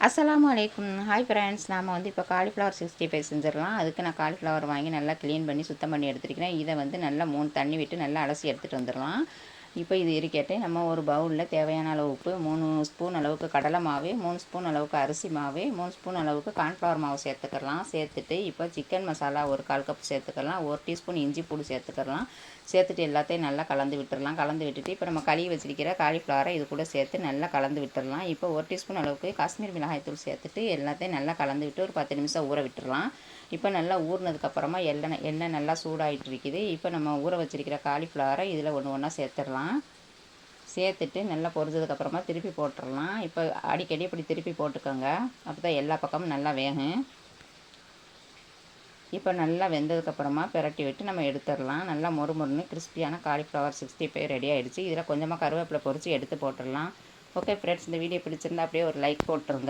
அஸ்ஸலாமு அலைக்கும். Hi friends, நாம் இப்போ காலிஃப்ளவர் 65 செஞ்சிடலாம். அதுக்கு நான் காலிஃப்ளவர் வாங்கி நல்லா க்ளீன் பண்ணி சுத்தம் பண்ணி எடுத்துருக்கிறேன். இதை நல்லா 3 தண்ணி விட்டு நல்லா அலசி எடுத்துகிட்டு வந்துடலாம். இப்போ இது இருக்கட்டே நம்ம ஒரு பவுலில் தேவையான அளவு உப்பு, 3 ஸ்பூன் அளவுக்கு கடலை மாவு, 3 ஸ்பூன் அளவுக்கு அரிசி மாவு, 3 ஸ்பூன் அளவுக்கு கார்ன்ஃப்ளவர் மாவு சேர்த்துக்கலாம். சேர்த்துட்டு இப்போ சிக்கன் மசாலா ஒரு 1/4 கப் சேர்த்துக்கலாம். 1 டீஸ்பூன் இஞ்சி பூண்டு சேர்த்துக்கலாம். சேர்த்துட்டு எல்லாத்தையும் நல்லா கலந்து விட்டுடலாம். கலந்து விட்டுட்டு இப்போ நம்ம கழுவி வச்சிருக்கிற காலிஃப்ளவரை இது கூட சேர்த்து நல்லா கலந்து விட்டுடலாம். இப்போ 1 டீஸ்பூன் அளவுக்கு காஷ்மீர் மிளகாய்த்தூள் சேர்த்துட்டு எல்லாத்தையும் நல்லா கலந்து விட்டு ஒரு 10 நிமிஷம் ஊற விட்டுடலாம். இப்போ நல்லா ஊறினதுக்கப்புறமா எண்ணெய் நல்லா சூடாகிட்டு இருக்குது. இப்போ நம்ம ஊற வச்சிருக்கிற காலிஃப்ளவரை இதில் ஒன்று ஒன்றா சேர்த்துடலாம். சேர்த்துட்டு நல்லா பொரிஞ்சதுக்கப்புறமா திருப்பி போட்டுடலாம். இப்போ அடிக்கடி இப்படி திருப்பி போட்டுக்கோங்க, அப்போ தான் எல்லா பக்கமும் நல்லா வேகும். இப்போ நல்லா வெந்ததுக்கப்புறமா பிரட்டி விட்டு நம்ம எடுத்துடலாம். நல்லா மொறுமொறுன்னு கிறிஸ்பியான காலிஃப்ளவர் 65 ரெடி ஆகிடுச்சு. இதில் கொஞ்சமாக கருவேப்பிலை பொரித்து எடுத்து போட்டுடலாம். ஓகே ஃப்ரெண்ட்ஸ், இந்த வீடியோ பிடிச்சிருந்தா அப்படியே ஒரு லைக் போட்டுருங்க.